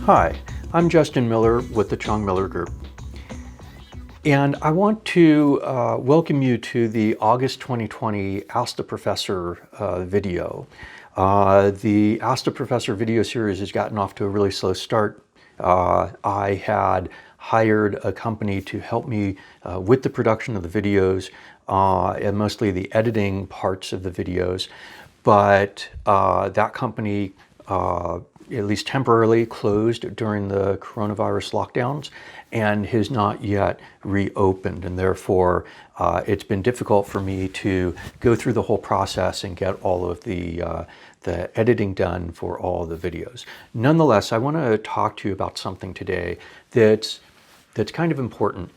Hi, I'm Justin Miller with the Chong Miller Group, and I want to welcome you to the August 2020 Ask the Professor video. The Ask the Professor video series has gotten off to a really slow start. I had hired a company to help me with the production of the videos and mostly the editing parts of the videos, but that company at least temporarily closed during the coronavirus lockdowns and has not yet reopened, and therefore it's been difficult for me to go through the whole process and get all of the editing done for all of the videos. Nonetheless, I want to talk to you about something today that's kind of important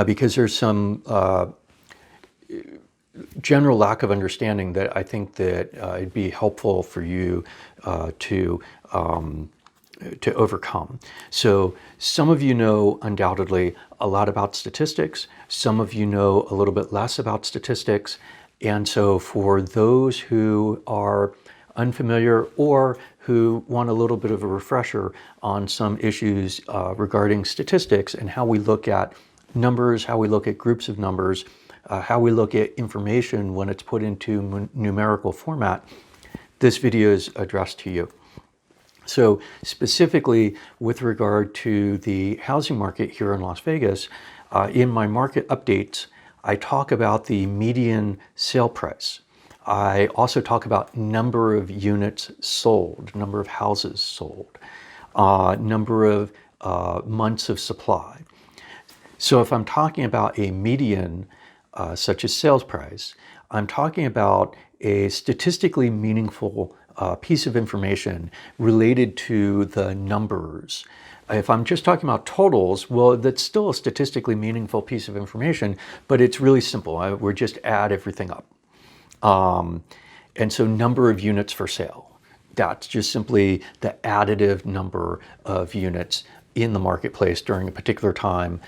because there's some general lack of understanding that I think that it'd be helpful for you to overcome. So some of you know undoubtedly a lot about statistics. Some of you know a little bit less about statistics. And so for those who are unfamiliar or who want a little bit of a refresher on some issues regarding statistics and how we look at numbers, how we look at groups of numbers, how we look at information when it's put into numerical format, this video is addressed to you. So specifically with regard to the housing market here in Las Vegas, in my market updates, I talk about the median sale price. I also talk about number of units sold, number of houses sold, number of months of supply. So if I'm talking about a median, such as sales price, I'm talking about a statistically meaningful piece of information related to the numbers. If I'm just talking about totals, well, that's still a statistically meaningful piece of information, but it's really simple. We're just add everything up. And so number of units for sale, that's just simply the additive number of units in the marketplace during a particular time.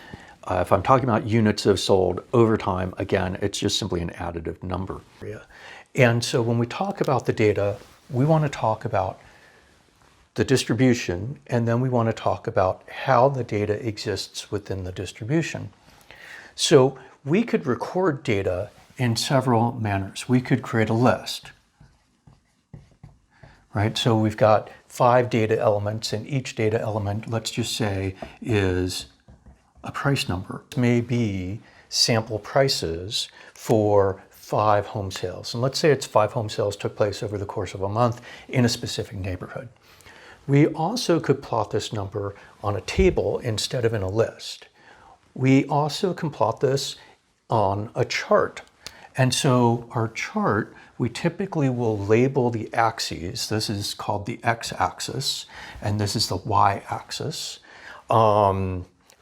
If I'm talking about units of sold over time, again, it's just simply an additive number. And so when we talk about the data, we want to talk about the distribution, and then we want to talk about how the data exists within the distribution. So we could record data in several manners. We could create a list, right? So we've got 5 data elements, and each data element, let's just say, is a price number. It may be sample prices for 5 home sales. And let's say it's 5 home sales took place over the course of a month in a specific neighborhood. We also could plot this number on a table instead of in a list. We also can plot this on a chart. And so our chart, we typically will label the axes. This is called the x-axis, and this is the y-axis.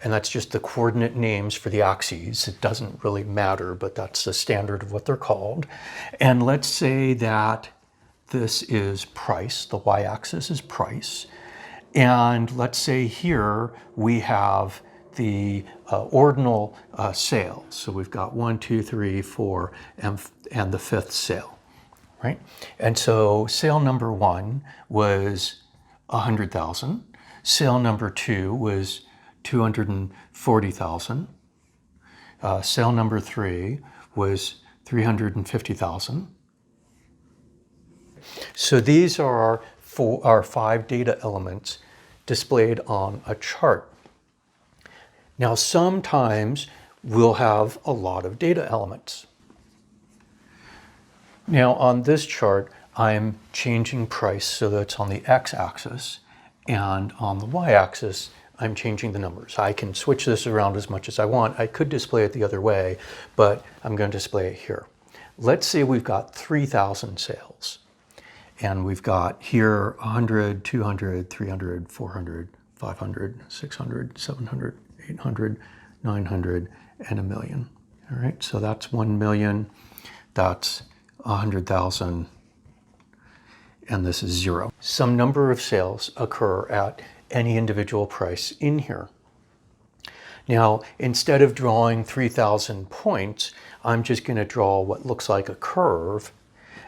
And that's just the coordinate names for the axes. It doesn't really matter, but that's the standard of what they're called. And let's say that this is price, the y-axis is price. And let's say here we have the ordinal sales. So we've got 1, 2, 3, 4, and the 5th sale, right? And so sale number 1 was 100,000. Sale number 2 was 240,000. Sale number 3 was 350,000. So these are our 5 data elements displayed on a chart. Now sometimes we'll have a lot of data elements. Now on this chart, I'm changing price so that it's on the x-axis, and on the y-axis, I'm changing the numbers. I can switch this around as much as I want. I could display it the other way, but I'm going to display it here. Let's say we've got 3,000 sales. And we've got here 100, 200, 300, 400, 500, 600, 700, 800, 900, and 1 million. All right, so that's 1 million, that's 100,000, and this is 0. Some number of sales occur at any individual price in here. Now, instead of drawing 3,000 points, I'm just going to draw what looks like a curve,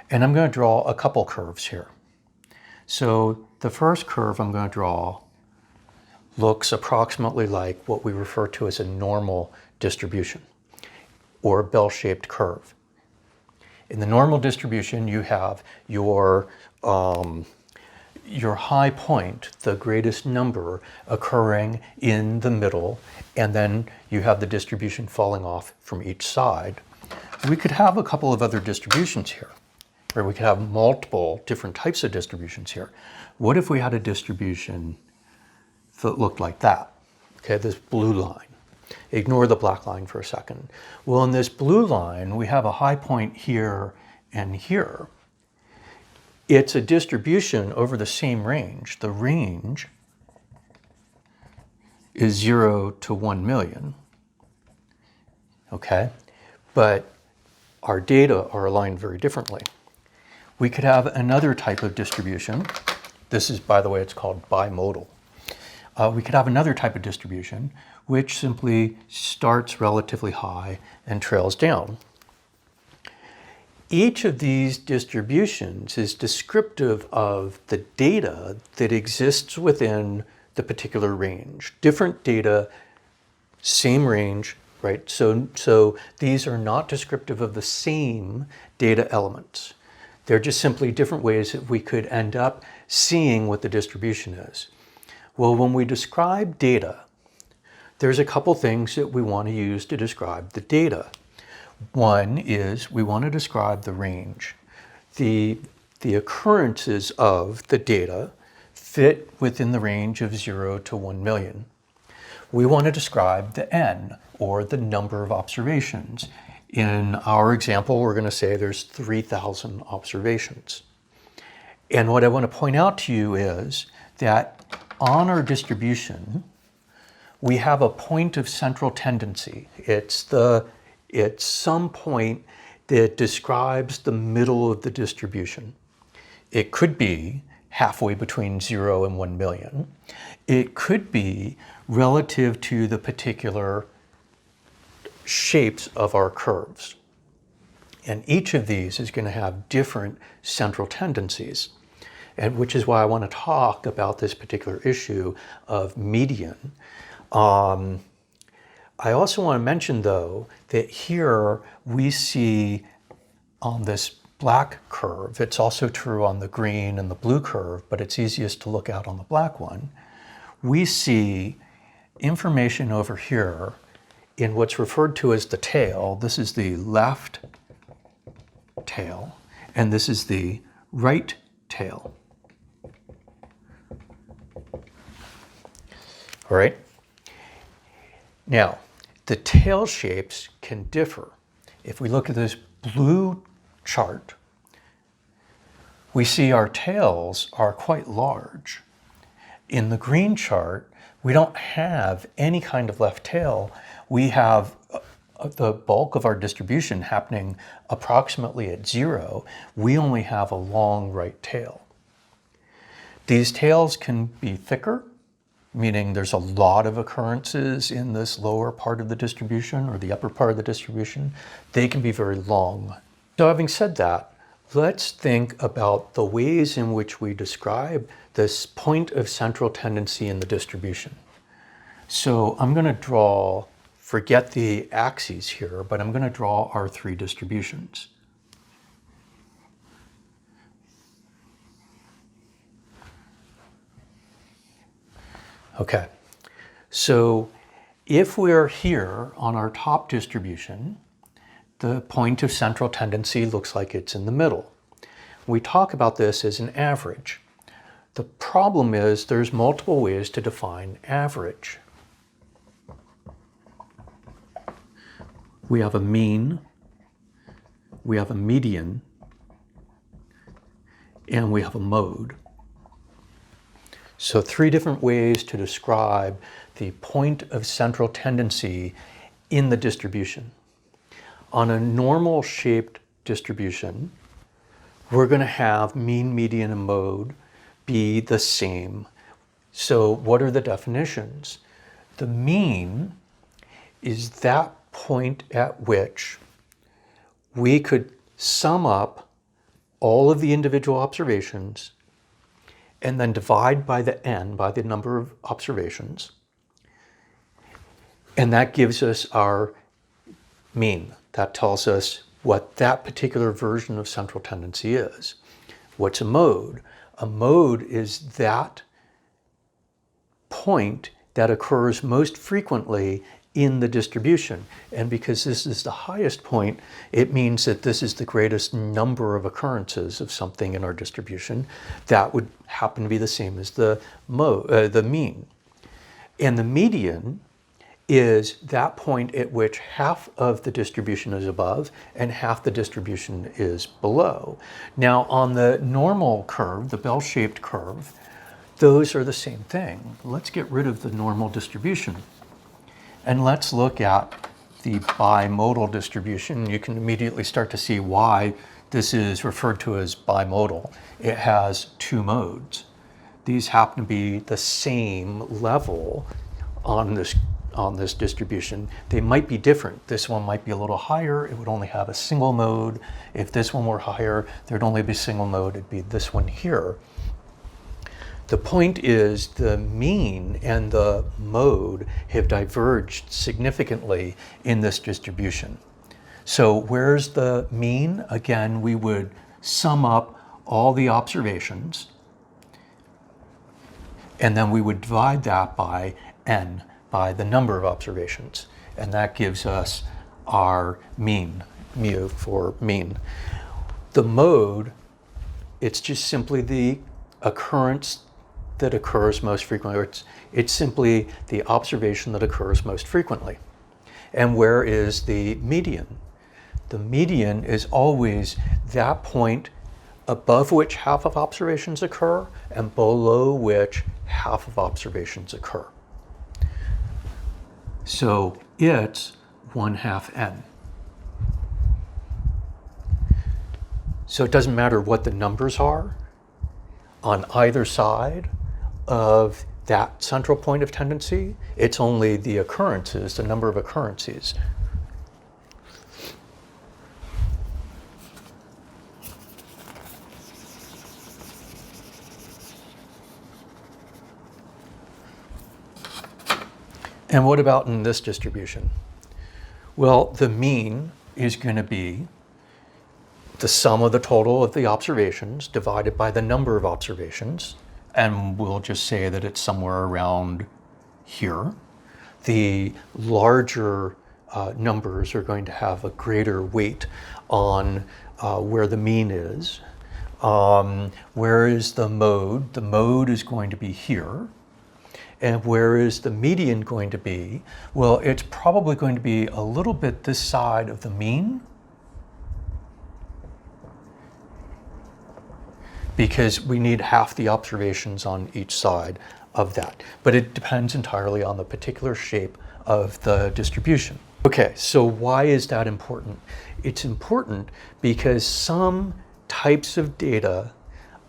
and I'm going to draw a couple curves here. So the first curve I'm going to draw looks approximately like what we refer to as a normal distribution or a bell-shaped curve. In the normal distribution, you have your high point, the greatest number, occurring in the middle, and then you have the distribution falling off from each side. We could have a couple of other distributions here, or we could have multiple different types of distributions here. What if we had a distribution that looked like that? Okay, this blue line. Ignore the black line for a second. Well, in this blue line, we have a high point here and here. It's a distribution over the same range. The range is 0 to 1 million. Okay, but our data are aligned very differently. We could have another type of distribution. This is, by the way, it's called bimodal. We could have another type of distribution which simply starts relatively high and trails down. Each of these distributions is descriptive of the data that exists within the particular range. Different data, same range, right? So these are not descriptive of the same data elements. They're just simply different ways that we could end up seeing what the distribution is. Well, when we describe data, there's a couple things that we want to use to describe the data. One is we want to describe the range. The occurrences of the data fit within the range of 0 to 1 million. We want to describe the n, or the number of observations. In our example, we're going to say there's 3,000 observations. And what I want to point out to you is that on our distribution, we have a point of central tendency. It's some point that describes the middle of the distribution. It could be halfway between 0 and 1 million. It could be relative to the particular shapes of our curves. And each of these is going to have different central tendencies, and which is why I want to talk about this particular issue of median. I also want to mention, though, that here we see on this black curve, it's also true on the green and the blue curve, but it's easiest to look at on the black one. We see information over here in what's referred to as the tail. This is the left tail, and this is the right tail. All right. Now, the tail shapes can differ. If we look at this blue chart, we see our tails are quite large. In the green chart, we don't have any kind of left tail. We have the bulk of our distribution happening approximately at 0. We only have a long right tail. These tails can be thicker, meaning there's a lot of occurrences in this lower part of the distribution or the upper part of the distribution. They can be very long. So having said that, let's think about the ways in which we describe this point of central tendency in the distribution. So I'm going to draw, forget the axes here, but I'm going to draw our 3 distributions. Okay, so if we're here on our top distribution, the point of central tendency looks like it's in the middle. We talk about this as an average. The problem is there's multiple ways to define average. We have a mean, we have a median, and we have a mode. So 3 different ways to describe the point of central tendency in the distribution. On a normal shaped distribution, we're going to have mean, median, and mode be the same. So what are the definitions? The mean is that point at which we could sum up all of the individual observations and then divide by the n, by the number of observations. And that gives us our mean. That tells us what that particular version of central tendency is. What's a mode? A mode is that point that occurs most frequently in the distribution. And because this is the highest point, it means that this is the greatest number of occurrences of something in our distribution. That would happen to be the same as the mean. And the median is that point at which half of the distribution is above and half the distribution is below. Now, on the normal curve, the bell-shaped curve, those are the same thing. Let's get rid of the normal distribution. And let's look at the bimodal distribution. You can immediately start to see why this is referred to as bimodal. It has two modes. These happen to be the same level on this distribution. They might be different. This one might be a little higher. It would only have a single mode. If this one were higher, there'd only be a single mode. It'd be this one here. The point is the mean and the mode have diverged significantly in this distribution. So where's the mean? Again, we would sum up all the observations, and then we would divide that by n, by the number of observations. And that gives us our mean, mu for mean. The mode, it's just simply the occurrence that occurs most frequently. It's simply the observation that occurs most frequently. And where is the median? The median is always that point above which half of observations occur and below which half of observations occur. So it's 1/2 n. So it doesn't matter what the numbers are on either side of that central point of tendency. It's only the occurrences, the number of occurrences. And what about in this distribution? Well, the mean is going to be the sum of the total of the observations divided by the number of observations. And we'll just say that it's somewhere around here. The larger numbers are going to have a greater weight on where the mean is. Where is the mode? The mode is going to be here. And where is the median going to be? Well, it's probably going to be a little bit this side of the mean, because we need half the observations on each side of that. But it depends entirely on the particular shape of the distribution. Okay, so why is that important? It's important because some types of data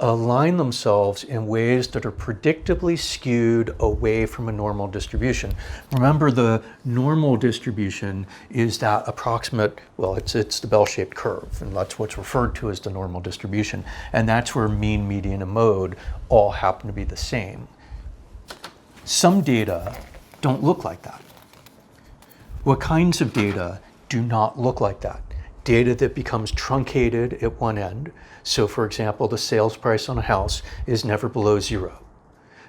align themselves in ways that are predictably skewed away from a normal distribution. Remember, the normal distribution is that approximate, well, it's the bell-shaped curve, and that's what's referred to as the normal distribution. And that's where mean, median, and mode all happen to be the same. Some data don't look like that. What kinds of data do not look like that? Data that becomes truncated at one end. So for example, the sales price on a house is never below 0.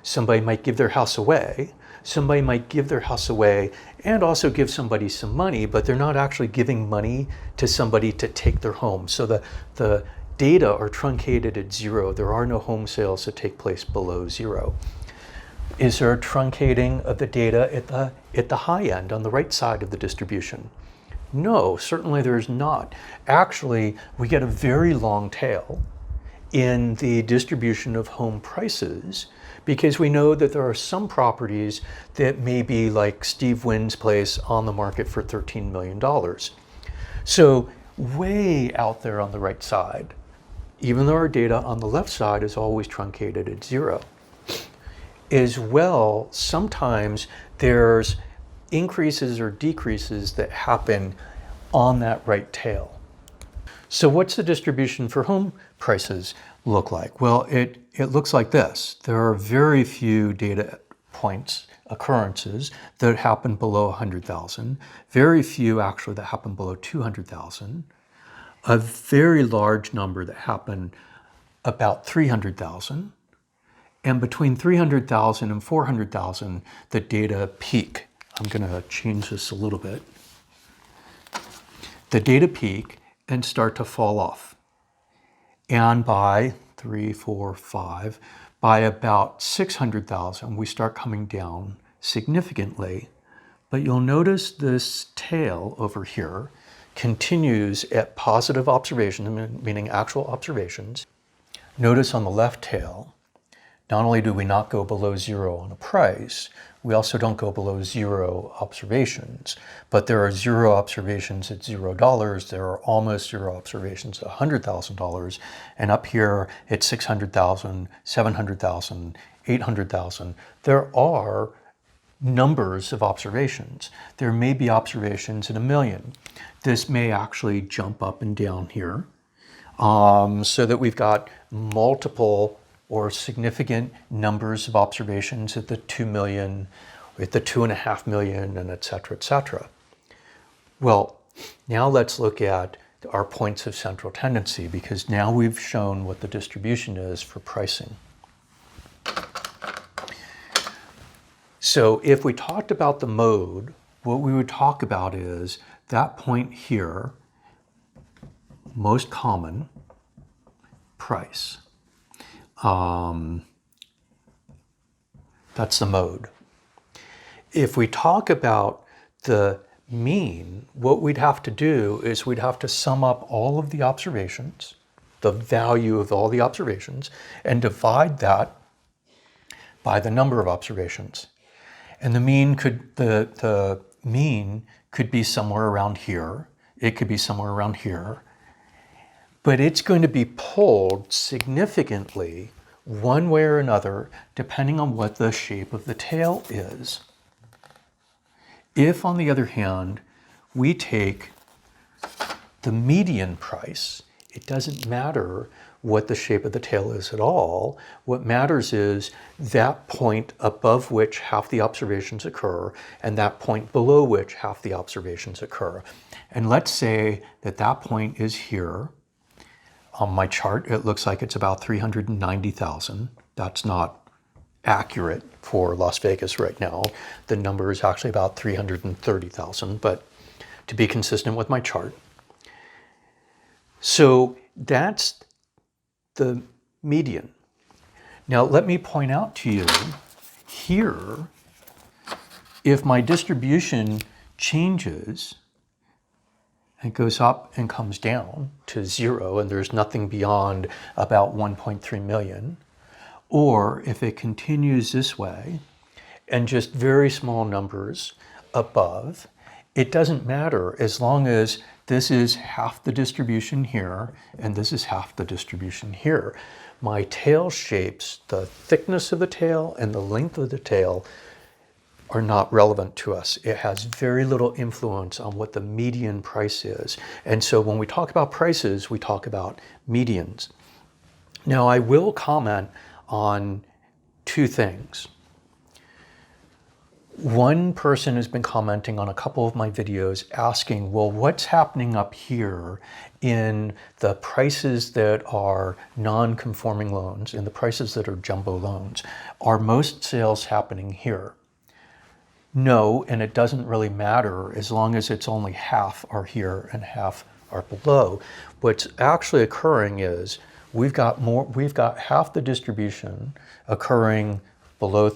Somebody might give their house away. Somebody might give their house away and also give somebody some money, but they're not actually giving money to somebody to take their home. So the data are truncated at 0. There are no home sales that take place below 0. Is there a truncating of the data at the high end on the right side of the distribution? No, certainly there's not. Actually, we get a very long tail in the distribution of home prices because we know that there are some properties that may be like Steve Wynn's place on the market for $13 million. So way out there on the right side, even though our data on the left side is always truncated at 0. As well, sometimes there's increases or decreases that happen on that right tail. So what's the distribution for home prices look like? Well, it looks like this. There are very few data points, occurrences that happen below 100,000. Very few actually that happen below 200,000. A very large number that happen about 300,000. And between 300,000 and 400,000, the data peak. I'm going to change this a little bit. The data peak and start to fall off. And by 3, 4, 5, by about 600,000, we start coming down significantly. But you'll notice this tail over here continues at positive observations, meaning actual observations. Notice on the left tail, not only do we not go below 0 on a price, we also don't go below 0 observations. But there are 0 observations at $0. There are almost 0 observations at $100,000. And up here at 600,000, 700,000, 800,000, there are numbers of observations. There may be observations in 1 million. This may actually jump up and down here so that we've got multiple or significant numbers of observations at the 2 million, at the 2.5 million, and et cetera, et cetera. Well, now let's look at our points of central tendency, because now we've shown what the distribution is for pricing. So if we talked about the mode, what we would talk about is that point here, most common, price. That's the mode. If we talk about the mean, what we'd have to do is we'd have to sum up all of the observations, the value of all the observations, and divide that by the number of observations. And the mean could be somewhere around here. It could be somewhere around here. But it's going to be pulled significantly one way or another, depending on what the shape of the tail is. If, on the other hand, we take the median price, it doesn't matter what the shape of the tail is at all. What matters is that point above which half the observations occur and that point below which half the observations occur. And let's say that that point is here. On my chart, it looks like it's about 390,000. That's not accurate for Las Vegas right now. The number is actually about 330,000, but to be consistent with my chart. So that's the median. Now let me point out to you here, if my distribution changes, it goes up and comes down to 0, and there's nothing beyond about 1.3 million. Or if it continues this way, and just very small numbers above, it doesn't matter as long as this is half the distribution here, and this is half the distribution here. My tail shapes, the thickness of the tail and the length of the tail, are not relevant to us. It has very little influence on what the median price is. And so when we talk about prices, we talk about medians. Now I will comment on 2 things. One person has been commenting on a couple of my videos asking, well, what's happening up here in the prices that are non-conforming loans, in the prices that are jumbo loans? Are most sales happening here? No, and it doesn't really matter as long as it's only half are here and half are below. What's actually occurring is we've got half the distribution occurring below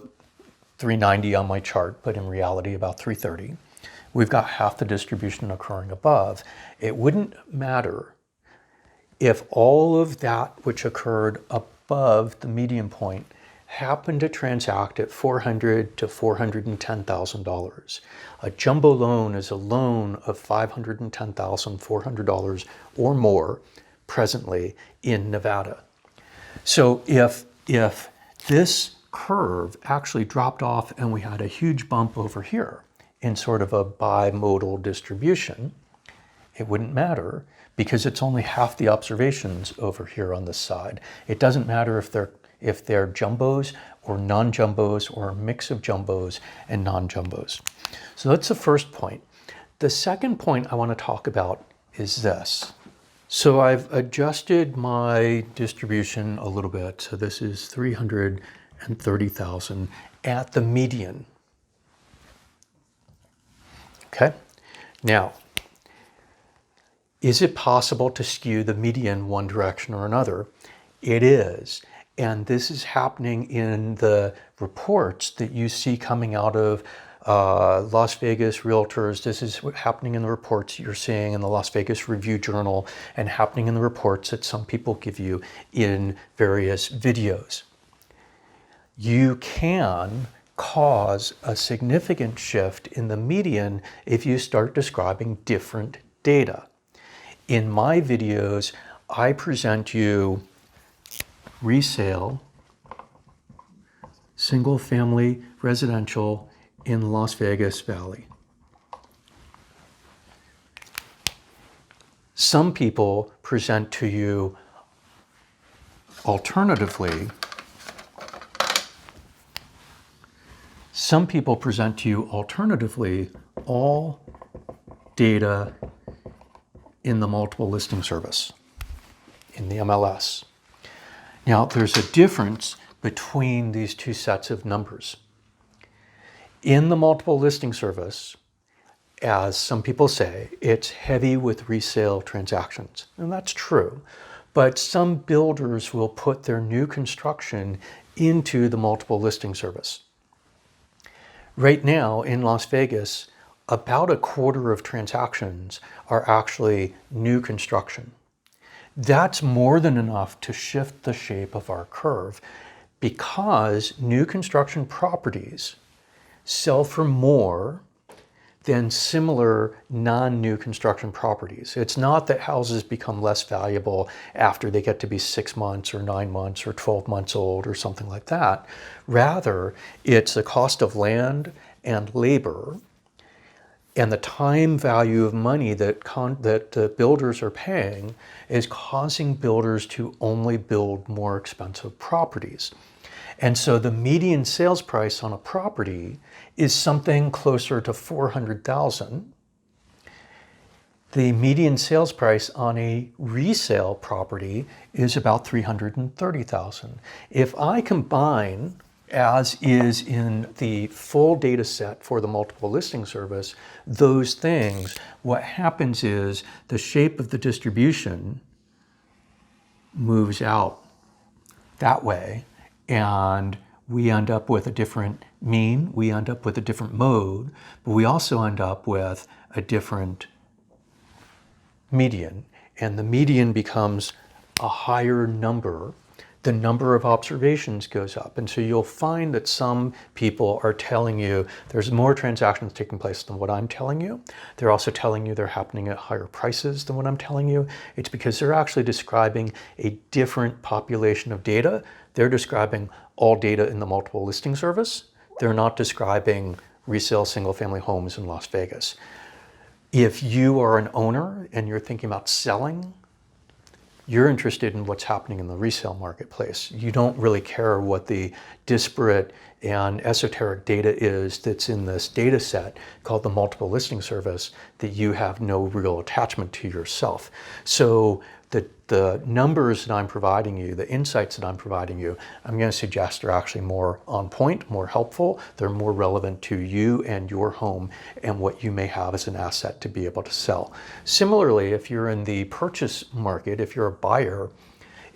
390 on my chart, but in reality about 330. We've got half the distribution occurring above. It wouldn't matter if all of that which occurred above the median point happened to transact at $400,000 to $410,000. A jumbo loan is a loan of $510,400 or more presently in Nevada. So if this curve actually dropped off and we had a huge bump over here in sort of a bimodal distribution, it wouldn't matter because it's only half the observations over here on this side. It doesn't matter if they're jumbos or non-jumbos or a mix of jumbos and non-jumbos. So that's the first point. The second point I want to talk about is this. So I've adjusted my distribution a little bit. So this is 330,000 at the median. Okay. Now, is it possible to skew the median one direction or another? It is. And this is happening in the reports that you see coming out of Las Vegas realtors. This is happening in the reports you're seeing in the Las Vegas Review Journal and happening in the reports that some people give you in various videos. You can cause a significant shift in the median if you start describing different data. In my videos, I present you resale, single-family residential in Las Vegas Valley. Some people present to you alternatively, all data in the multiple listing service, in the MLS. Now, there's a difference between these two sets of numbers. In the multiple listing service, as some people say, it's heavy with resale transactions. And that's true. But some builders will put their new construction into the multiple listing service. Right now in Las Vegas, about a quarter of transactions are actually new construction. That's more than enough to shift the shape of our curve because new construction properties sell for more than similar non-new construction properties. It's not that houses become less valuable after they get to be 6 months or 9 months or 12 months old or something like that. Rather, it's the cost of land and labor and the time value of money that the builders are paying is causing builders to only build more expensive properties. And so the median sales price on a property is something closer to $400,000. The median sales price on a resale property is about $330,000. If I combine, as is in the full data set for the multiple listing service, those things, what happens is the shape of the distribution moves out that way, and we end up with a different mean, we end up with a different mode, but we also end up with a different median, and the median becomes a higher number. The number of observations goes up. And so you'll find that some people are telling you there's more transactions taking place than what I'm telling you. They're also telling you they're happening at higher prices than what I'm telling you. It's because they're actually describing a different population of data. They're describing all data in the multiple listing service. They're not describing resale single-family homes in Las Vegas. If you are an owner and you're thinking about selling, you're interested in what's happening in the resale marketplace. You don't really care what the disparate and esoteric data is that's in this data set called the multiple listing service that you have no real attachment to yourself. So the numbers that I'm providing you, the insights that I'm providing you, I'm going to suggest are actually more on point, more helpful. They're more relevant to you and your home and what you may have as an asset to be able to sell. Similarly, if you're in the purchase market, if you're a buyer,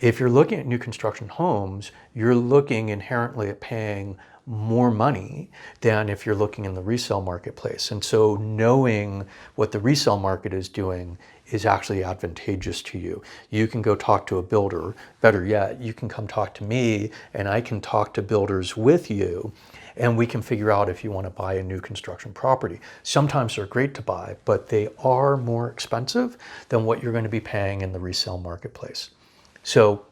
if you're looking at new construction homes, you're looking inherently at paying more money than if you're looking in the resale marketplace. And so knowing what the resale market is doing is actually advantageous to you. You can go talk to a builder. Better yet, you can come talk to me and I can talk to builders with you and we can figure out if you want to buy a new construction property. Sometimes they're great to buy, but they are more expensive than what you're going to be paying in the resale marketplace. So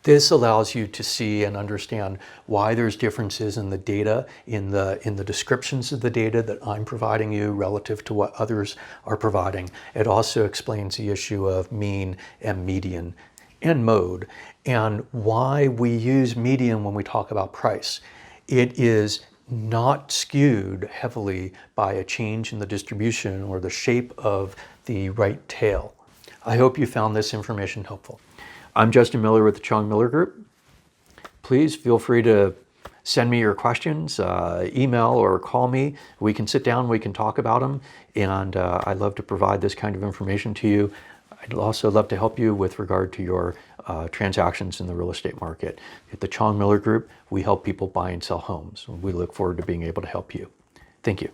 This allows you to see and understand why there's differences in the data, in the descriptions of the data that I'm providing you relative to what others are providing. It also explains the issue of mean and median and mode, and why we use median when we talk about price. It is not skewed heavily by a change in the distribution or the shape of the right tail. I hope you found this information helpful. I'm Justin Miller with the Chong Miller Group. Please feel free to send me your questions, email or call me. We can sit down, we can talk about them, and I'd love to provide this kind of information to you. I'd also love to help you with regard to your transactions in the real estate market. At the Chong Miller Group, we help people buy and sell homes. We look forward to being able to help you. Thank you.